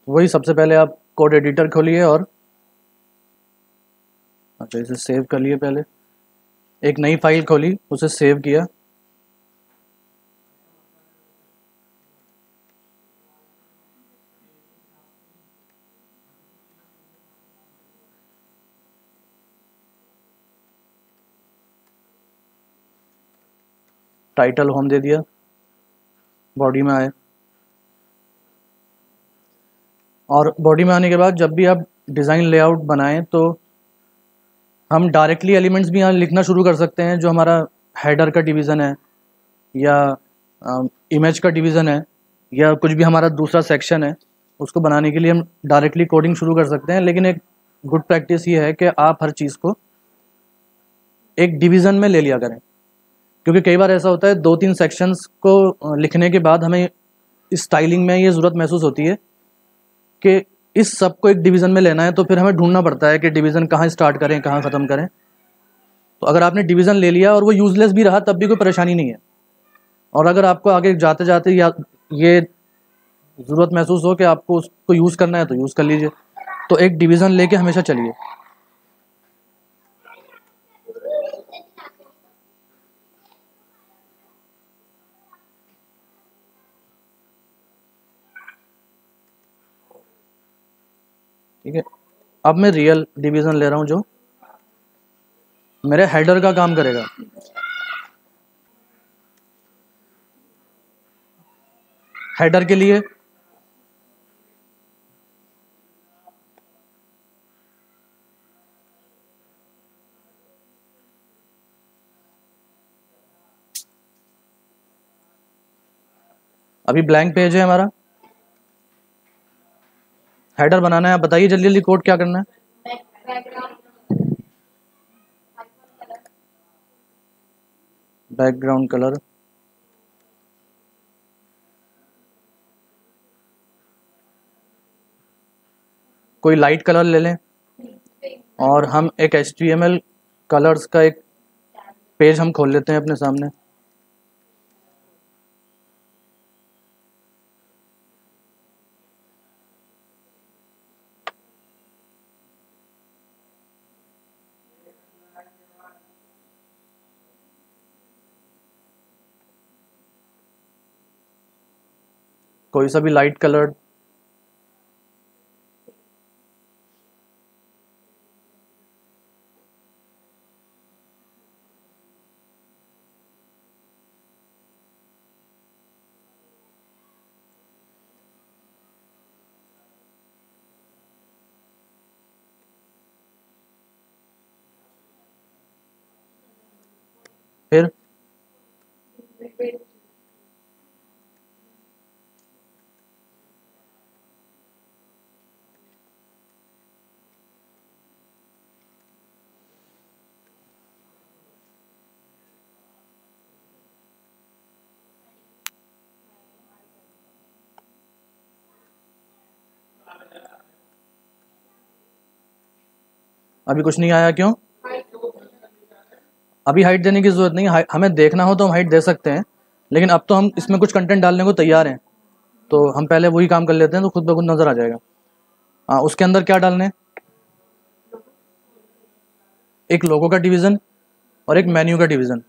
वही सबसे पहले आप कोड एडिटर खोलिए और अच्छा इसे सेव कर लिए। पहले एक नई फाइल खोली, उसे सेव किया। टाइटल होम दे दिया, बॉडी में आए। और बॉडी में आने के बाद जब भी आप डिज़ाइन लेआउट बनाएं तो हम डायरेक्टली एलिमेंट्स भी यहाँ लिखना शुरू कर सकते हैं। जो हमारा हेडर का डिवीज़न है या इमेज का डिवीज़न है या कुछ भी हमारा दूसरा सेक्शन है, उसको बनाने के लिए हम डायरेक्टली कोडिंग शुरू कर सकते हैं। लेकिन एक गुड प्रैक्टिस ये है कि आप हर चीज़ को एक डिवीज़न में ले लिया करें, क्योंकि कई बार ऐसा होता है 2-3 सेक्शंस को लिखने के बाद हमें स्टाइलिंग में ये ज़रूरत महसूस होती है कि इस सब को एक डिवीज़न में लेना है, तो फिर हमें ढूंढना पड़ता है कि डिवीज़न कहाँ स्टार्ट करें, कहाँ ख़त्म करें। तो अगर आपने डिवीज़न ले लिया और वो यूज़लेस भी रहा तब भी कोई परेशानी नहीं है। और अगर आपको आगे जाते जाते या ये ज़रूरत महसूस हो कि आपको उसको यूज़ करना है तो यूज़ कर लीजिए। तो एक डिवीज़न लेके हमेशा चलिए। ठीक है, अब मैं रियल डिवीज़न ले रहा हूँ जो मेरे हेडर का काम करेगा। हेडर के लिए अभी ब्लैंक पेज है हमारा, हेडर बनाना है। आप बताइए जल्दी जल्दी कोड क्या करना है। बैकग्राउंड कलर, कोई लाइट कलर ले लें और हम एक HTML कलर्स का एक पेज हम खोल लेते हैं अपने सामने। कोई सा भी लाइट कलर, फिर अभी कुछ नहीं आया, क्यों? अभी हाइट देने की ज़रूरत नहीं है। हमें देखना हो तो हम हाइट दे सकते हैं, लेकिन अब तो हम इसमें कुछ कंटेंट डालने को तैयार हैं, तो हम पहले वही काम कर लेते हैं, तो खुद ब खुद नज़र आ जाएगा। हाँ, उसके अंदर क्या डालने हैं? एक लोगो का डिवीज़न और एक मेन्यू का डिवीज़न।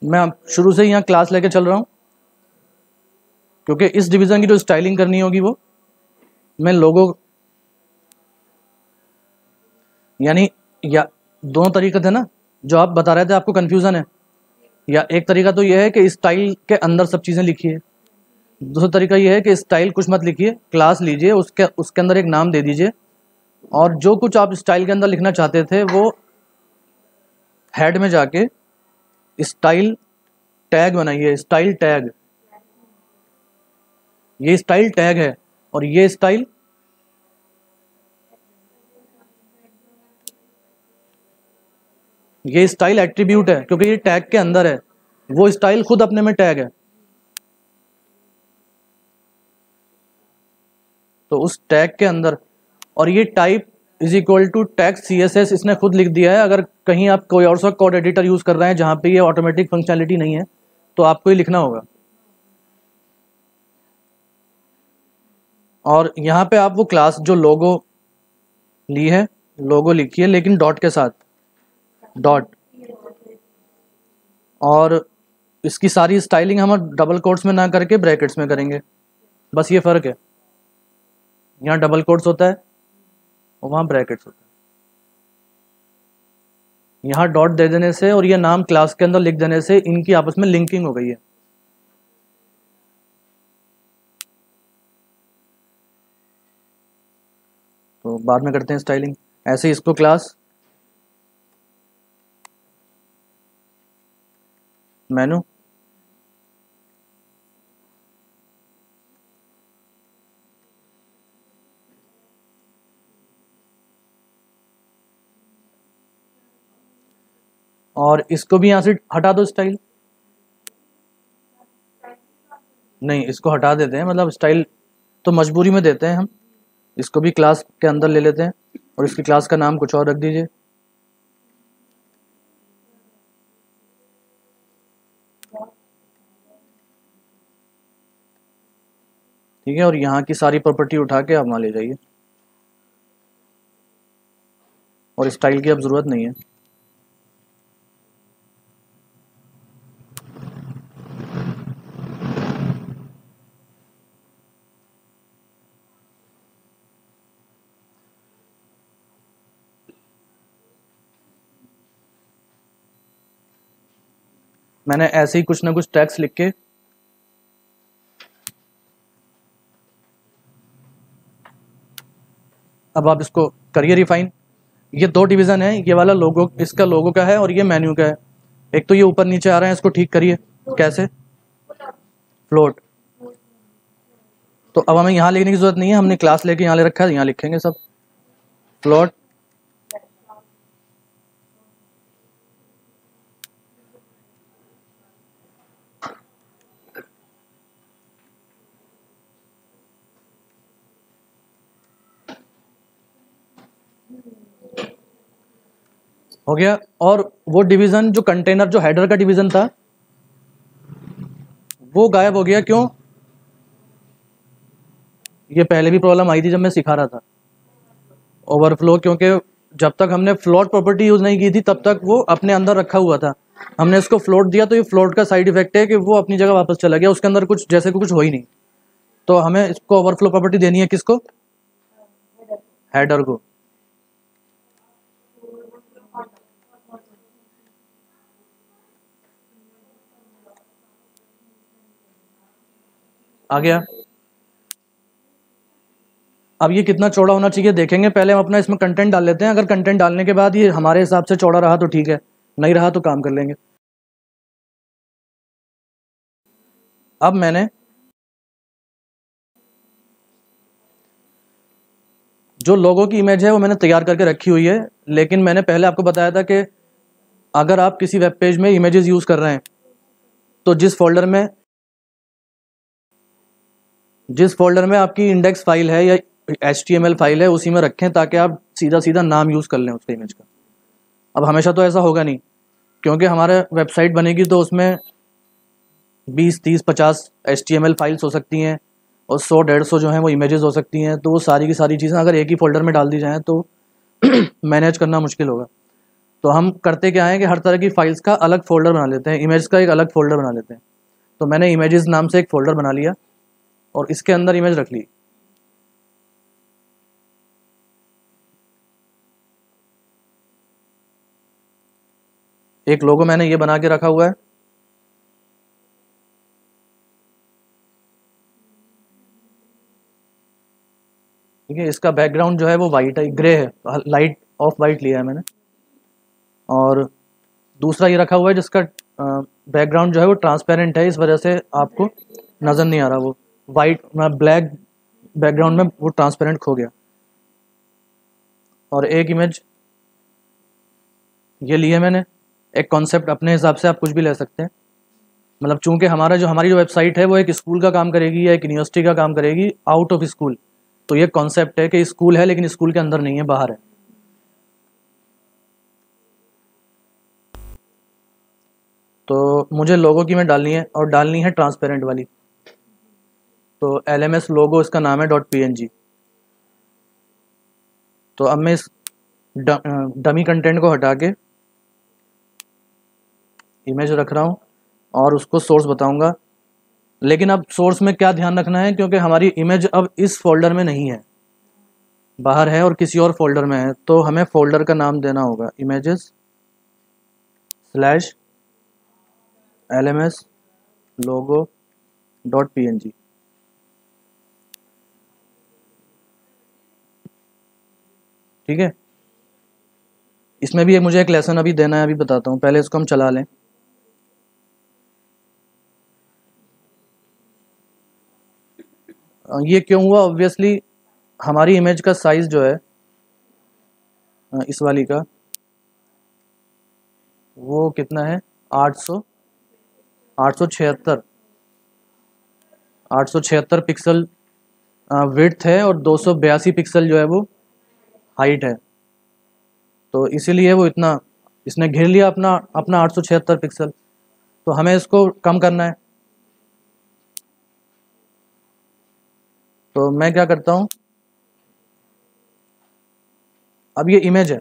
मैं शुरू से ही यहाँ क्लास लेके चल रहा हूँ, क्योंकि इस डिवीज़न की जो स्टाइलिंग करनी होगी वो मैं लोगो, यानी या दोनों तरीके थे ना जो आप बता रहे थे, आपको कन्फ्यूज़न है। या एक तरीका तो ये है कि स्टाइल के अंदर सब चीज़ें लिखिए, दूसरा तरीका ये है कि स्टाइल कुछ मत लिखिए, क्लास लीजिए, उसके उसके अंदर एक नाम दे दीजिए, और जो कुछ आप स्टाइल के अंदर लिखना चाहते थे वो हेड में जाके स्टाइल टैग बनाइए। स्टाइल टैग, ये स्टाइल टैग है और ये स्टाइल एट्रीब्यूट है, क्योंकि ये टैग के अंदर है। वो स्टाइल खुद अपने में टैग है। तो उस टैग के अंदर, और ये type is equal to tag CSS इसने खुद लिख दिया है। अगर कहीं आप कोई और सा कोड एडिटर यूज़ कर रहे हैं जहाँ पे ये ऑटोमेटिक फंक्शनैलिटी नहीं है तो आपको ही लिखना होगा। और यहाँ पे आप वो क्लास जो लोगो ली है, लोगो लिखी है लेकिन डॉट के साथ, डॉट। और इसकी सारी स्टाइलिंग हम डबल कोट्स में ना करके ब्रैकेट्स में करेंगे, बस ये फ़र्क है। यहाँ डबल कोट्स होता है और वहाँ ब्रैकेट्स होता है। यहाँ डॉट दे देने से और ये नाम क्लास के अंदर लिख देने से इनकी आपस में लिंकिंग हो गई है। तो बाद में करते हैं स्टाइलिंग। ऐसे इसको क्लास मेनू, और इसको भी यहाँ से हटा दो स्टाइल। नहीं, इसको हटा देते हैं, मतलब स्टाइल तो मजबूरी में देते हैं हम। इसको भी क्लास के अंदर ले लेते हैं और इसकी क्लास का नाम कुछ और रख दीजिए। ठीक है, और यहाँ की सारी प्रॉपर्टी उठा के आप वहाँ ले जाइए, और स्टाइल की अब ज़रूरत नहीं है। मैंने ऐसे ही कुछ ना कुछ टैग्स लिख के अब आप इसको करिए रिफाइन। ये दो डिवीज़न है, ये वाला लोगो इसका लोगो का है और ये मेन्यू का है। एक तो ये ऊपर नीचे आ रहे हैं, इसको ठीक करिए। कैसे? फ्लोट। तो अब हमें यहाँ लिखने की जरूरत नहीं है, हमने क्लास लेके यहाँ ले रखा है, यहाँ लिखेंगे सब फ्लोट। हो गया। और वो डिवीज़न जो कंटेनर जो हेडर का डिवीज़न था वो गायब हो गया। क्यों? ये पहले भी प्रॉब्लम आई थी जब मैं सिखा रहा था, ओवरफ्लो। क्योंकि जब तक हमने फ्लोट प्रॉपर्टी यूज़ नहीं की थी तब तक वो अपने अंदर रखा हुआ था। हमने इसको फ्लोट दिया तो ये फ्लोट का साइड इफेक्ट है कि वो अपनी जगह वापस चला गया, उसके अंदर कुछ जैसे कुछ हो ही नहीं। तो हमें इसको ओवरफ्लो प्रॉपर्टी देनी है किसको? हेडर को। आ गया। अब ये कितना चौड़ा होना चाहिए देखेंगे। पहले हम अपना इसमें कंटेंट डाल लेते हैं। अगर कंटेंट डालने के बाद ये हमारे हिसाब से चौड़ा रहा तो ठीक है, नहीं रहा तो काम कर लेंगे। अब मैंने जो लोगों की इमेज है वो मैंने तैयार करके रखी हुई है, लेकिन मैंने पहले आपको बताया था कि अगर आप किसी वेब पेज में इमेजेस यूज़ कर रहे हैं तो जिस फोल्डर में आपकी इंडेक्स फाइल है या HTML फाइल है उसी में रखें, ताकि आप सीधा सीधा नाम यूज़ कर लें उसके इमेज का। अब हमेशा तो ऐसा होगा नहीं, क्योंकि हमारा वेबसाइट बनेगी तो उसमें 20, 30, 50 HTML फाइल्स हो सकती हैं और 100, 150 जो हैं वो इमेजेस हो सकती हैं। तो वो सारी की सारी चीज़ें अगर एक ही फोल्डर में डाल दी जाएँ तो मैनेज करना मुश्किल होगा। तो हम करते क्या है कि हर तरह की फाइल्स का अलग फोल्डर बना लेते हैं, इमेज का एक अलग फोल्डर बना लेते हैं। तो मैंने इमेजेस नाम से एक फ़ोल्डर बना लिया और इसके अंदर इमेज रख ली। एक लोगो मैंने ये बना के रखा हुआ है। ठीक है, इसका बैकग्राउंड जो है वो वाइट है, ग्रे है, लाइट ऑफ वाइट लिया है मैंने। और दूसरा ये रखा हुआ है जिसका बैकग्राउंड जो है वो ट्रांसपेरेंट है, इस वजह से आपको नज़र नहीं आ रहा, वो वाइट ब्लैक बैकग्राउंड में वो ट्रांसपेरेंट खो गया। और एक इमेज ये ली है मैंने, एक कॉन्सेप्ट, अपने हिसाब से आप कुछ भी ले सकते हैं। मतलब चूंकि हमारी जो वेबसाइट है वो एक स्कूल का काम करेगी या एक यूनिवर्सिटी का काम करेगी आउट ऑफ स्कूल, तो ये कॉन्सेप्ट है कि स्कूल है लेकिन स्कूल के अंदर नहीं है, बाहर है। तो मुझे लोगो की में डालनी है और डालनी है ट्रांसपेरेंट वाली। तो LMS लोगो इसका नाम है .png। तो अब मैं इस डमी कंटेंट को हटा के इमेज रख रहा हूँ और उसको सोर्स बताऊंगा। लेकिन अब सोर्स में क्या ध्यान रखना है, क्योंकि हमारी इमेज अब इस फोल्डर में नहीं है, बाहर है और किसी और फोल्डर में है। तो हमें फोल्डर का नाम देना होगा images/LMS logo.png। ठीक है, इसमें भी मुझे एक लेसन अभी देना है, अभी बताता हूँ, पहले इसको हम चला लें। ये क्यों हुआ, ऑब्वियसली हमारी इमेज का साइज जो है इस वाली का वो कितना है, 876 पिक्सल विड्थ है और 282 पिक्सल जो है वो हाइट है। तो इसीलिए वो इतना इसने घेर लिया अपना अपना 876 पिक्सल। तो हमें इसको कम करना है। तो मैं क्या करता हूँ, अब ये इमेज है।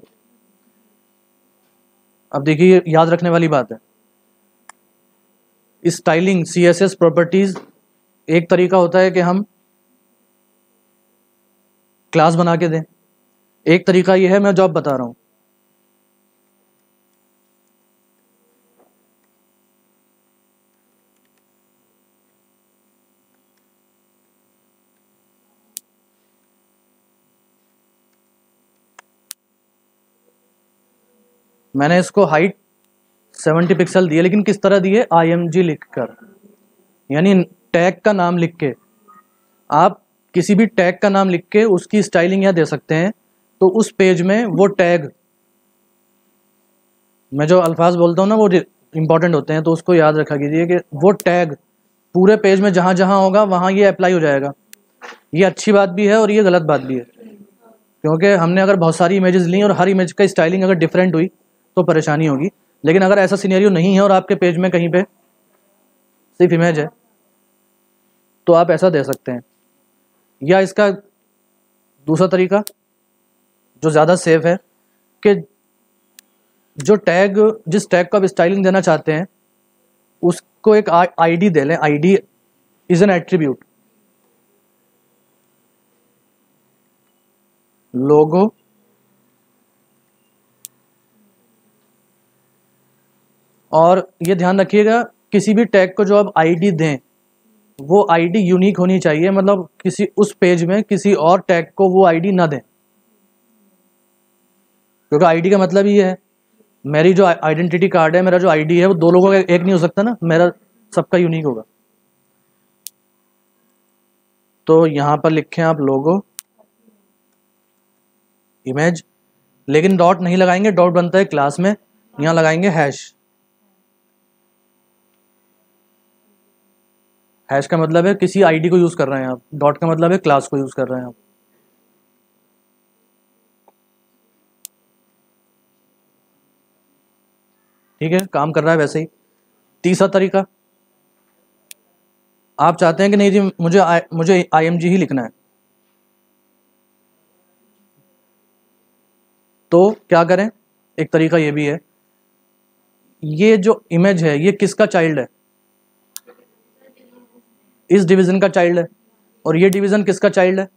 अब देखिए ये याद रखने वाली बात है, स्टाइलिंग CSS प्रॉपर्टीज एक तरीका होता है कि हम क्लास बना के दें, एक तरीका ये है मैं जो अब बता रहा हूँ। मैंने इसको हाइट 70 पिक्सल दिए, लेकिन किस तरह दिए, IMG लिखकर, यानी टैग का नाम लिख के। आप किसी भी टैग का नाम लिख के उसकी स्टाइलिंग यहाँ दे सकते हैं। तो उस पेज में वो टैग, मैं जो अल्फाज बोलता हूँ ना वो इंपॉर्टेंट होते हैं, तो उसको याद रखा कीजिए कि वो टैग पूरे पेज में जहाँ जहाँ होगा वहाँ ये अप्लाई हो जाएगा। ये अच्छी बात भी है और ये गलत बात भी है, क्योंकि हमने अगर बहुत सारी इमेजेस ली और हर इमेज का स्टाइलिंग अगर डिफरेंट हुई तो परेशानी होगी। लेकिन अगर ऐसा सिनेरियो नहीं है और आपके पेज में कहीं पे सिर्फ इमेज है तो आप ऐसा दे सकते हैं। या इसका दूसरा तरीका जो ज़्यादा सेफ है कि जिस टैग को आप स्टाइलिंग देना चाहते हैं उसको एक ID दे लें। ID is an attribute. लोगो और ये ध्यान रखिएगा किसी भी टैग को जो आप ID दें वो ID यूनिक होनी चाहिए, मतलब किसी उस पेज में किसी और टैग को वो ID ना दें, क्योंकि ID का मतलब ये है मेरी जो आइडेंटिटी कार्ड है, मेरा जो ID है वो दो लोगों का एक नहीं हो सकता ना, मेरा सबका यूनिक होगा। तो यहाँ पर लिखें आप लोगो इमेज, लेकिन डॉट नहीं लगाएंगे, डॉट बनता है क्लास में, यहाँ लगाएंगे हैश। हैश का मतलब है किसी ID को यूज कर रहे हैं आप, डॉट का मतलब है क्लास को यूज कर रहे हैं आप। ठीक है, काम कर रहा है वैसे ही। तीसरा तरीका, आप चाहते हैं कि नहीं जी मुझे IMG ही लिखना है, तो क्या करें, एक तरीका ये भी है, ये जो इमेज है ये किसका चाइल्ड है, इस डिवीजन का चाइल्ड है। और ये डिवीजन किसका चाइल्ड है,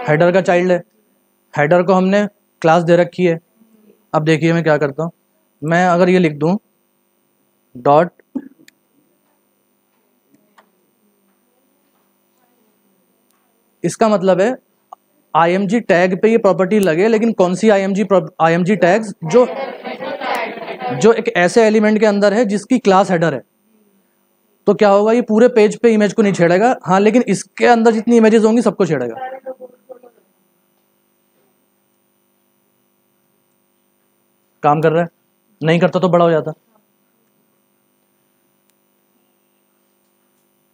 हेडर का चाइल्ड है। हेडर को हमने क्लास दे रखी है। अब देखिए मैं क्या करता हूँ, मैं अगर ये लिख दूं डॉट इसका मतलब है IMG टैग पे ये प्रॉपर्टी लगे, लेकिन कौन सी IMG टैग्स जो एक ऐसे एलिमेंट के अंदर है जिसकी क्लास हेडर है। तो क्या होगा, ये पूरे पेज पे इमेज को नहीं छेड़ेगा, हाँ लेकिन इसके अंदर जितनी इमेजेस होंगी सबको छेड़ेगा। काम कर रहा है। नहीं करता तो बड़ा हो जाता।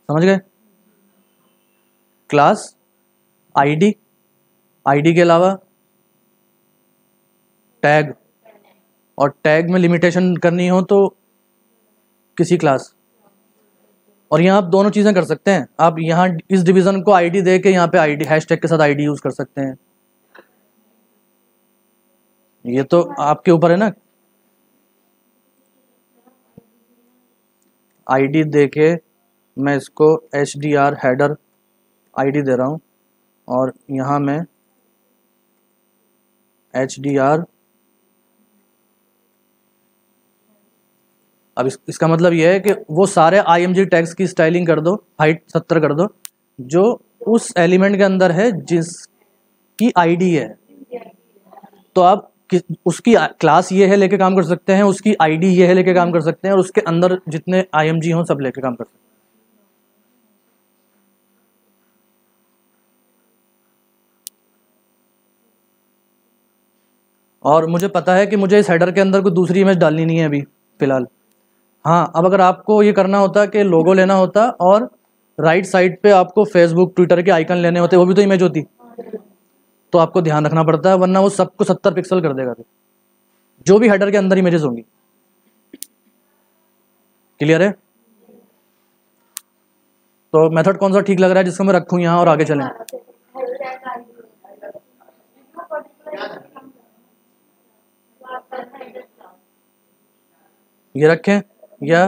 समझ गए? क्लास, आईडी, आईडी के अलावा टैग, और टैग में लिमिटेशन करनी हो तो किसी क्लास। और यहाँ आप दोनों चीज़ें कर सकते हैं, आप यहाँ इस डिवीज़न को आईडी दे के यहाँ पे आईडी हैशटैग के साथ आईडी यूज़ कर सकते हैं। ये तो आपके ऊपर है ना। आईडी दे के मैं इसको HDR हेडर आईडी दे रहा हूँ, और यहाँ मैं HDR, अब इसका मतलब ये है कि वो सारे IMG टैग्स की स्टाइलिंग कर दो, हाइट 70 कर दो, जो उस एलिमेंट के अंदर है जिसकी आईडी है। तो आप उसकी क्लास ये है लेके काम कर सकते हैं, उसकी आईडी ये है लेके काम कर सकते हैं, और उसके अंदर जितने IMG हों सब लेके काम कर सकते हैं। और मुझे पता है कि मुझे इस हेडर के अंदर कोई दूसरी इमेज डालनी नहीं है अभी फिलहाल। हाँ, अब अगर आपको ये करना होता कि लोगो लेना होता और राइट साइड पे आपको फेसबुक ट्विटर के आइकन लेने होते, वो भी तो इमेज होती, तो आपको ध्यान रखना पड़ता है, वरना वो सबको 70 पिक्सल कर देगा फिर, जो भी हेडर के अंदर इमेजेस होंगी। क्लियर है? तो मेथड कौन सा ठीक लग रहा है जिसको मैं रखूँ यहाँ और आगे चलें? ये रखें या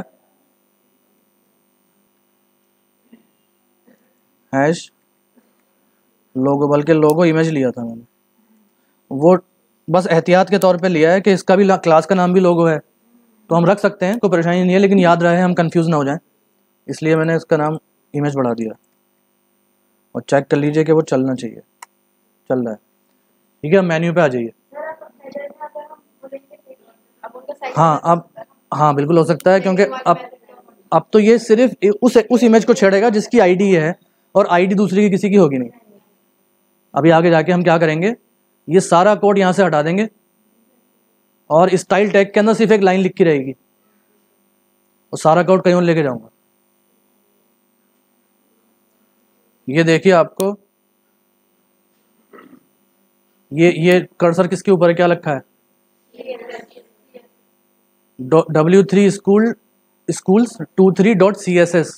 हैश लोगो, बल्कि लोगो इमेज लिया था मैंने, वो बस एहतियात के तौर पे लिया है कि इसका भी क्लास का नाम भी लोगो है, तो हम रख सकते हैं, कोई परेशानी नहीं है, लेकिन याद रहे हम कंफ्यूज ना हो जाएं, इसलिए मैंने इसका नाम इमेज बढ़ा दिया। और चेक कर लीजिए कि वो चलना चाहिए, चल रहा है। ठीक है, मेन्यू पे आ जाइए। हाँ, अब हाँ बिल्कुल हो सकता है, क्योंकि अब तो ये सिर्फ उस इमेज को छेड़ेगा जिसकी आईडी है, और आईडी दूसरी की किसी की होगी नहीं। अभी आगे जाके हम क्या करेंगे, ये सारा कोड यहाँ से हटा देंगे, और स्टाइल टैग के अंदर सिर्फ एक लाइन लिखी रहेगी, और सारा कोड कहीं और लेके जाऊंगा। ये देखिए आपको ये कर्सर किसके ऊपर है, क्या लिखा है? W3 schools 23.css,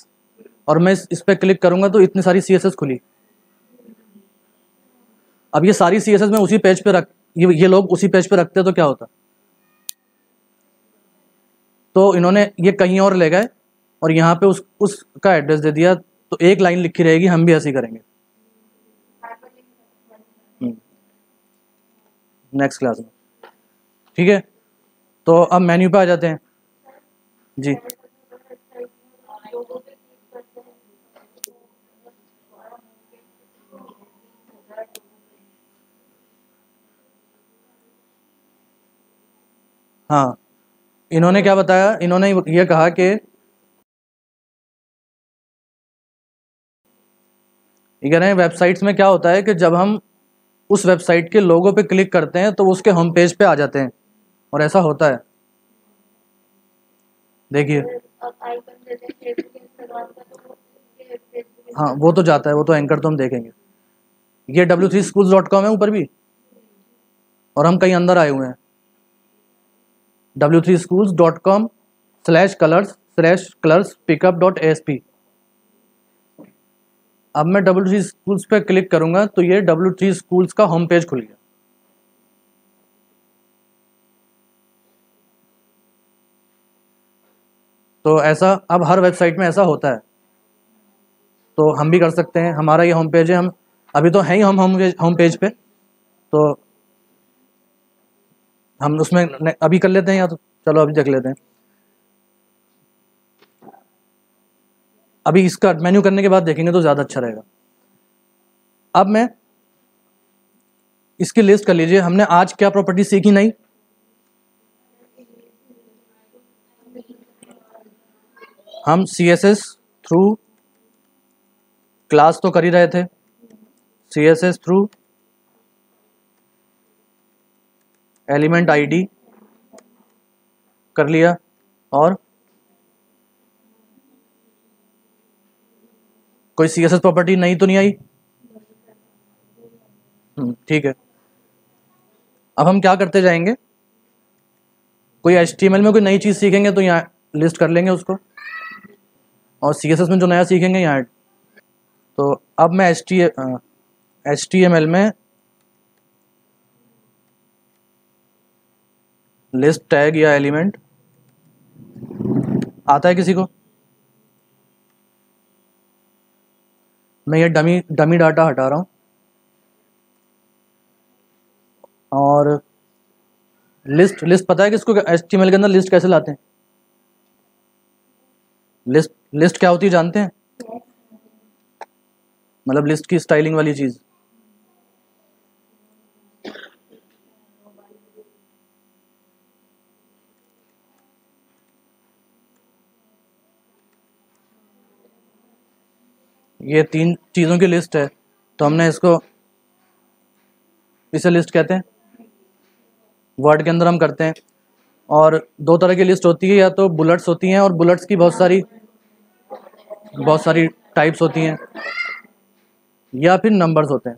और मैं इस पर क्लिक करूंगा तो इतनी सारी CSS खुली। अब ये सारी CSS में उसी पेज पे ये लोग उसी पेज पे रखते तो क्या होता? तो इन्होंने ये कहीं और ले गए और यहाँ पे उसका एड्रेस दे दिया, तो एक लाइन लिखी रहेगी, हम भी ऐसे ही करेंगे नेक्स्ट क्लास में। ठीक है, तो अब मेन्यू पे आ जाते हैं जी। हाँ, इन्होंने क्या बताया, इन्होंने ये कहा कि ये कह रहे हैं वेबसाइट्स में क्या होता है कि जब हम उस वेबसाइट के लोगो पे क्लिक करते हैं तो वो उसके होम पेज पे आ जाते हैं, और ऐसा होता है। देखिए, हाँ वो तो जाता है, वो तो एंकर तो हम देखेंगे। ये w3schools.com है ऊपर भी, और हम कहीं अंदर आए हुए हैं, w3schools.com/colors/colorspickup.asp। अब मैं W3 schools पे क्लिक करूंगा तो ये W3 schools का होम पेज खुल गया। तो ऐसा अब हर वेबसाइट में ऐसा होता है, तो हम भी कर सकते हैं। हमारा ये होम पेज है, हम अभी तो हैं ही हम होम पेज पे, तो हम उसमें अभी कर लेते हैं, या तो चलो अभी देख लेते हैं। अभी इसका मेन्यू करने के बाद देखेंगे तो ज़्यादा अच्छा रहेगा। अब मैं इसकी लिस्ट कर लीजिए, हमने आज क्या प्रॉपर्टी सीखी नहीं? हम CSS थ्रू क्लास तो कर ही रहे थे, CSS थ्रू एलिमेंट आईडी, कर लिया। और कोई CSS प्रॉपर्टी नई तो नहीं आई? ठीक है। अब हम क्या करते जाएंगे, कोई HTML में कोई नई चीज़ सीखेंगे तो यहाँ लिस्ट कर लेंगे उसको, और CSS में जो नया सीखेंगे यहाँ। तो अब मैं HTML में लिस्ट टैग या एलिमेंट आता है किसी को? मैं ये डमी डाटा हटा रहा हूँ। और लिस्ट पता है किसको? HTML के अंदर लिस्ट कैसे लाते हैं? लिस्ट क्या होती है जानते हैं? मतलब लिस्ट की स्टाइलिंग वाली चीज़। ये 3 चीज़ों की लिस्ट है, तो हमने इसे लिस्ट कहते हैं। वर्ड के अंदर हम करते हैं। और 2 तरह की लिस्ट होती है, या तो बुलेट्स होती हैं, और बुलेट्स की बहुत सारी टाइप्स होती हैं, या फिर नंबर्स होते हैं।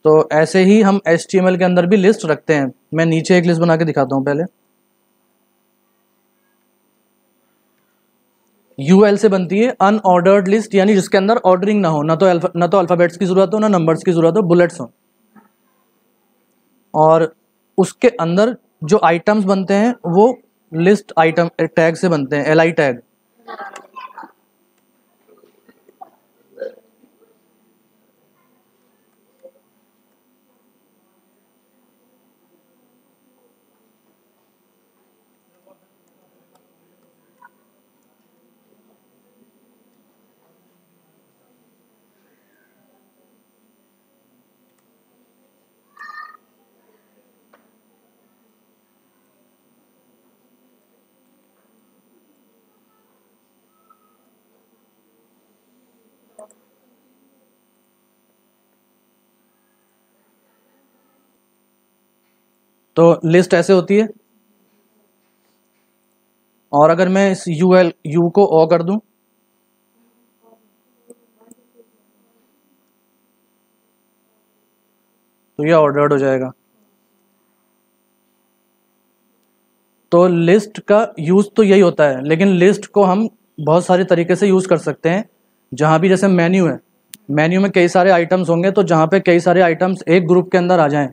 तो ऐसे ही हम HTML के अंदर भी लिस्ट रखते हैं। मैं नीचे एक लिस्ट बना के दिखाता हूँ पहले। UL से बनती है अनऑर्डर्ड लिस्ट, यानी जिसके अंदर ऑर्डरिंग ना हो, ना तो अल्फ़ाबेट्स की ज़रूरत हो, ना नंबर्स की ज़रूरत हो, बुलेट्स हो। और उसके अंदर जो आइटम्स बनते हैं वो लिस्ट आइटम टैग से बनते हैं, LI टैग। तो लिस्ट ऐसे होती है। और अगर मैं इस U को O कर दूं, तो ये ऑर्डर्ड हो जाएगा। तो लिस्ट का यूज़ तो यही होता है, लेकिन लिस्ट को हम बहुत सारे तरीके से यूज़ कर सकते हैं। जहाँ भी जैसे मेन्यू है, मेन्यू में कई सारे आइटम्स होंगे, तो जहाँ पे कई सारे आइटम्स एक ग्रुप के अंदर आ जाएं,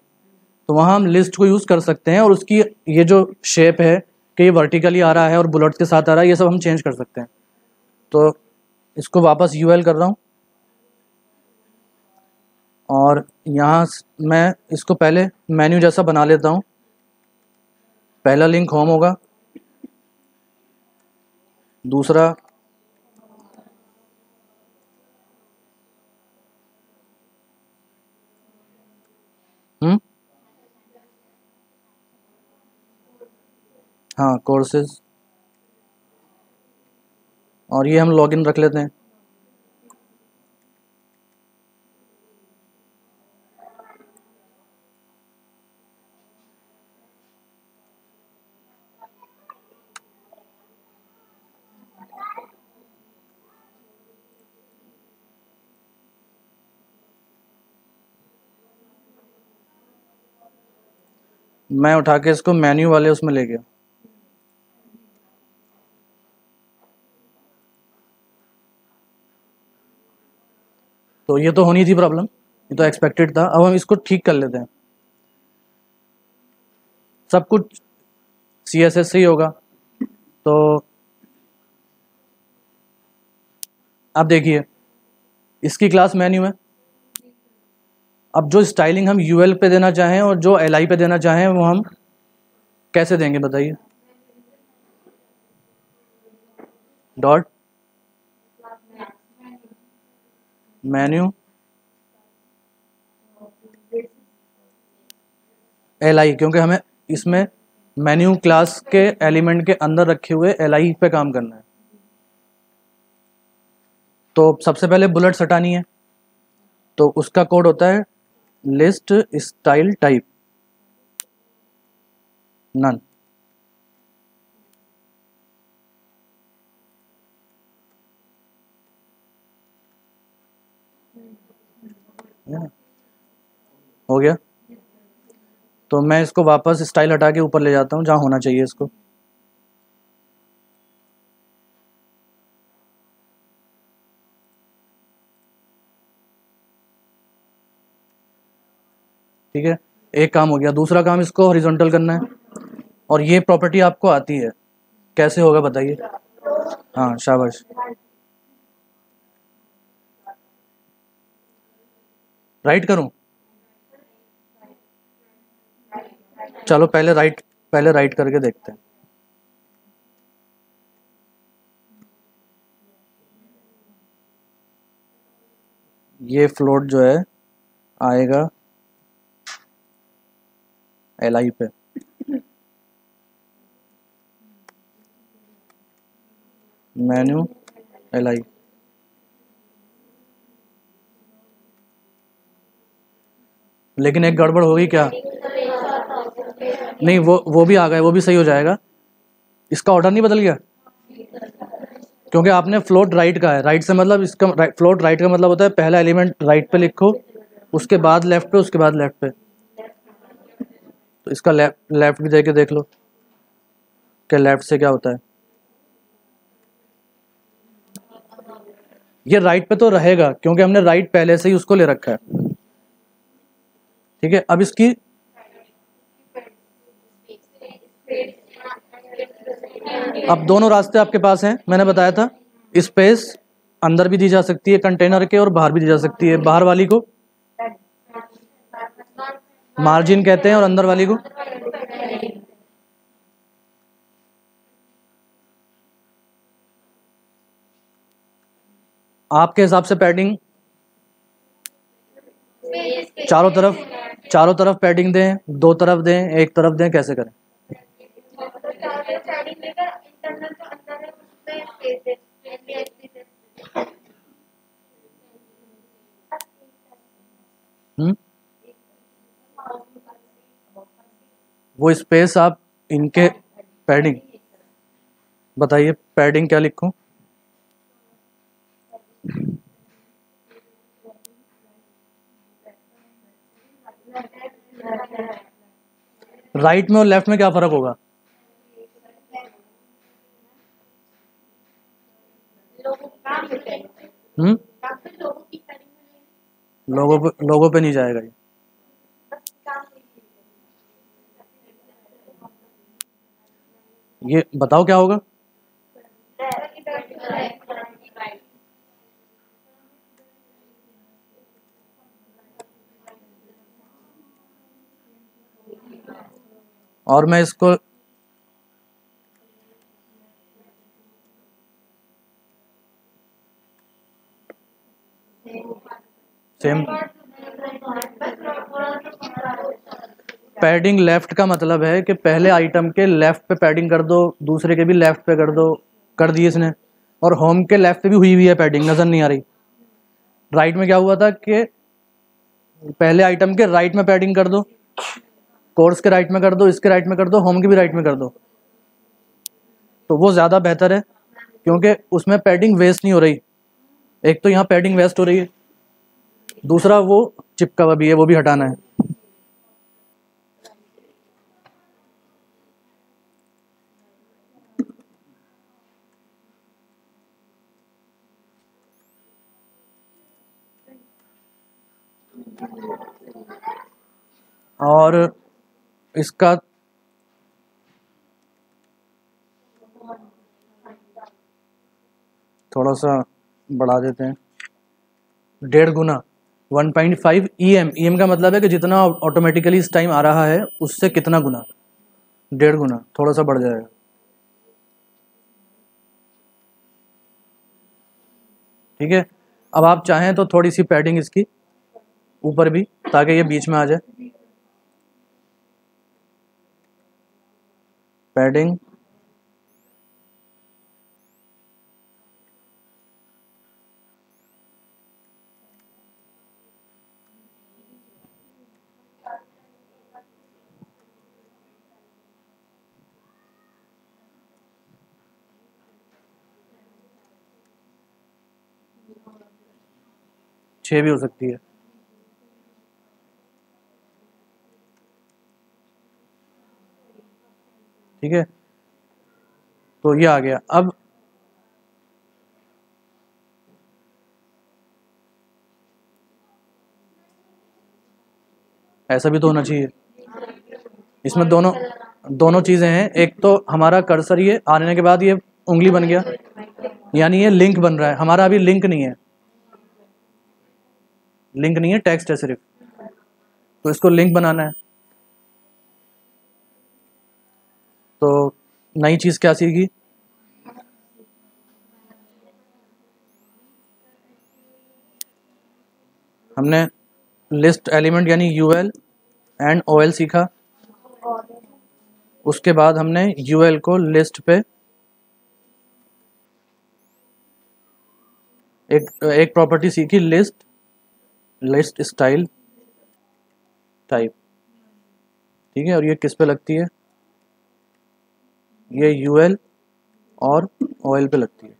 तो वहाँ हम लिस्ट को यूज़ कर सकते हैं। और उसकी ये जो शेप है कि ये वर्टिकली आ रहा है और बुलेट्स के साथ आ रहा है, ये सब हम चेंज कर सकते हैं। तो इसको वापस UL कर रहा हूँ, और यहाँ मैं इसको पहले मेन्यू जैसा बना लेता हूँ। पहला लिंक होम होगा, दूसरा हाँ कोर्सेज, और ये हम लॉगिन रख लेते हैं। मैं उठा के इसको मेन्यू वाले उसमें ले गया। तो ये तो होनी थी प्रॉब्लम, ये तो एक्सपेक्टेड था। अब हम इसको ठीक कर लेते हैं। सब कुछ CSS से ही होगा। तो अब देखिए, इसकी क्लास मेन्यू है। अब जो स्टाइलिंग हम UL पे देना चाहें और जो LI पे देना चाहें, वो हम कैसे देंगे बताइए? डॉट मेन्यू LI, क्योंकि हमें इसमें मेन्यू क्लास के एलिमेंट के अंदर रखे हुए LI पे काम करना है। तो सबसे पहले बुलेट्स हटानी है, तो उसका कोड होता है लिस्ट स्टाइल टाइप। नन। हो गया। तो मैं इसको वापस स्टाइल हटा के ऊपर ले जाता हूँ जहाँ होना चाहिए इसको। ठीक है, एक काम हो गया। दूसरा काम इसको हॉरिजॉन्टल करना है, और ये प्रॉपर्टी आपको आती है, कैसे होगा बताइए? हाँ शाबाश। राइट करूँ? चलो पहले राइट करके देखते हैं। ये फ्लोट जो है आएगा LI पे। Menu LI। लेकिन एक गड़बड़ होगी क्या? नहीं, वो भी आ गया, वो भी सही हो जाएगा। इसका ऑर्डर नहीं बदल गया, क्योंकि आपने फ्लोट राइट का है। राइट से मतलब इसका फ्लोट राइट का मतलब होता है पहला एलिमेंट राइट पे लिखो, उसके बाद लेफ्ट पे, उसके बाद लेफ्ट पे। तो इसका लेफ्ट भी दे के देख लो कि लेफ्ट से क्या होता है। ये राइट पे तो रहेगा, क्योंकि हमने राइट पहले से ही उसको ले रखा है। ठीक है, अब इसकी अब दोनों रास्ते आपके पास हैं, मैंने बताया था। स्पेस अंदर भी दी जा सकती है कंटेनर के, और बाहर भी दी जा सकती है। बाहर वाली को मार्जिन कहते हैं, और अंदर वाली को आपके हिसाब से पैडिंग चारों तरफ पैडिंग दें, दो तरफ दें, एक तरफ दें, कैसे करें? हम्म, वो स्पेस आप इनके पैडिंग बताइए, पैडिंग क्या लिखूं? राइट में और लेफ्ट में क्या फर्क होगा? हम्म, लोगों पे नहीं जाएगा ये। ये बताओ क्या होगा? और मैं इसको सेम पैडिंग लेफ्ट का मतलब है कि पहले आइटम के लेफ्ट पे पैडिंग कर दो, दूसरे के भी लेफ्ट पे कर दो। कर दी इसने, और होम के लेफ्ट पे भी हुई हुई है पैडिंग, नजर नहीं आ रही। राइट में क्या हुआ था कि पहले आइटम के राइट में पैडिंग कर दो, कोर्स के राइट में कर दो, इसके राइट में कर दो, होम के भी राइट में कर दो। तो वो ज़्यादा बेहतर है, क्योंकि उसमें पैडिंग वेस्ट नहीं हो रही। एक तो यहाँ पैडिंग वेस्ट हो रही है, दूसरा वो चिपका हुआ भी है, वो भी हटाना है। और इसका थोड़ा सा बढ़ा देते हैं, 1.5 गुना 1.5 EM। EM का मतलब है कि जितना ऑटोमेटिकली इस टाइम आ रहा है उससे कितना गुना, 1.5 गुना, थोड़ा सा बढ़ जाएगा। ठीक है, अब आप चाहें तो थोड़ी सी पैडिंग इसकी ऊपर भी, ताकि ये बीच में आ जाए। पैडिंग 6 भी हो सकती है। ठीक है, तो ये आ गया। अब ऐसा भी तो होना चाहिए। इसमें दोनों चीज़ें हैं, एक तो हमारा कर्सर ये आने के बाद ये उंगली बन गया, यानी ये लिंक बन रहा है। हमारा अभी लिंक नहीं है, टेक्स्ट है सिर्फ, तो इसको लिंक बनाना है। तो नई चीज़ क्या सीखी? हमने लिस्ट एलिमेंट यानी यूएल एंड ओएल सीखा। उसके बाद हमने यूएल को लिस्ट पे एक प्रॉपर्टी सीखी, लिस्ट स्टाइल टाइप। ठीक है, और ये किस पे लगती है? ये यूएल और ओएल पे लगती है।